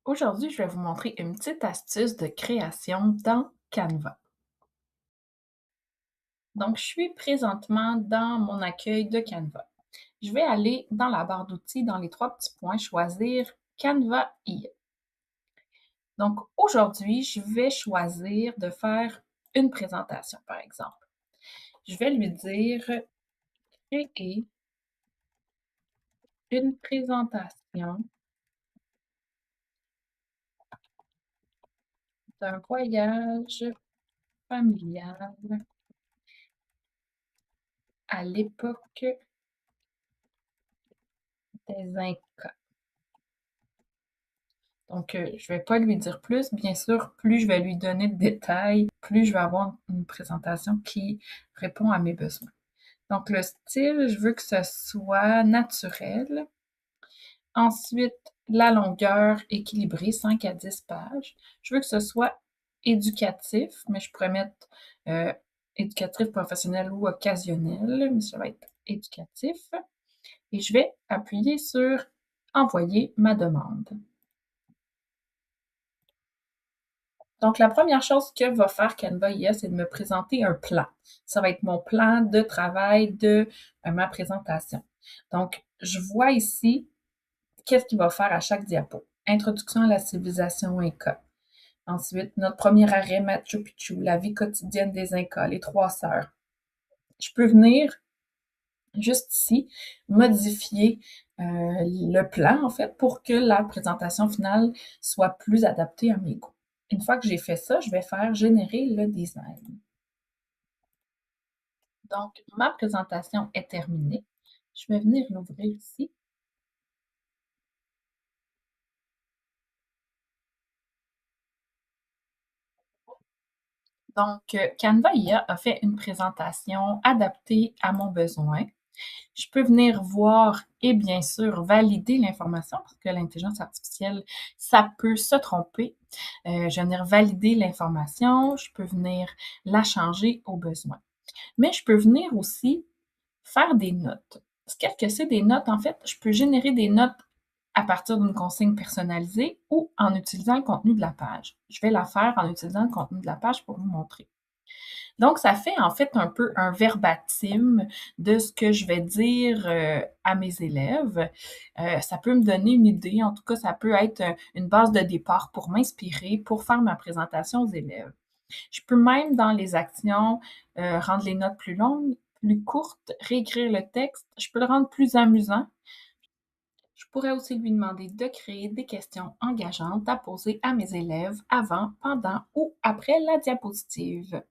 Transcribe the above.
Aujourd'hui, je vais vous montrer une petite astuce de création dans Canva. Donc, je suis présentement dans mon accueil de Canva. Je vais aller dans la barre d'outils, dans les trois petits points, choisir Canva IA. Donc, aujourd'hui, je vais choisir de faire une présentation, par exemple. Je vais lui dire créer une présentation d'un voyage familial à l'époque des Incas. Donc, je ne vais pas lui dire plus. Bien sûr, plus je vais lui donner de détails, plus je vais avoir une présentation qui répond à mes besoins. Donc, le style, je veux que ce soit naturel. Ensuite, la longueur équilibrée, 5 à 10 pages. Je veux que ce soit éducatif, mais je pourrais mettre euh, éducatif professionnel ou occasionnel, mais ça va être éducatif. Et je vais appuyer sur envoyer ma demande. Donc, la première chose que va faire Canva IA, c'est de me présenter un plan. Ça va être mon plan de travail de ma présentation. Donc, je vois ici qu'est-ce qu'il va faire à chaque diapo. Introduction à la civilisation Inca. Ensuite, notre premier arrêt Machu Picchu, la vie quotidienne des Incas, les trois sœurs. Je peux venir juste ici modifier le plan, en fait, pour que la présentation finale soit plus adaptée à mes goûts. Une fois que j'ai fait ça, je vais faire générer le design. Donc, ma présentation est terminée. Je vais venir l'ouvrir ici. Donc, Canva IA a fait une présentation adaptée à mon besoin. Je peux venir voir et bien sûr valider l'information parce que l'intelligence artificielle, ça peut se tromper. Je vais venir valider l'information, je peux venir la changer au besoin. Mais je peux venir aussi faire des notes. Qu'est-ce que c'est des notes? En fait, je peux générer des notes à partir d'une consigne personnalisée ou en utilisant le contenu de la page. Je vais la faire en utilisant le contenu de la page pour vous montrer. Donc, ça fait en fait un peu un verbatim de ce que je vais dire à mes élèves. Ça peut me donner une idée, en tout cas, ça peut être une base de départ pour m'inspirer, pour faire ma présentation aux élèves. Je peux même, dans les actions, rendre les notes plus longues, plus courtes, réécrire le texte. Je peux le rendre plus amusant. Je pourrais aussi lui demander de créer des questions engageantes à poser à mes élèves avant, pendant ou après la diapositive.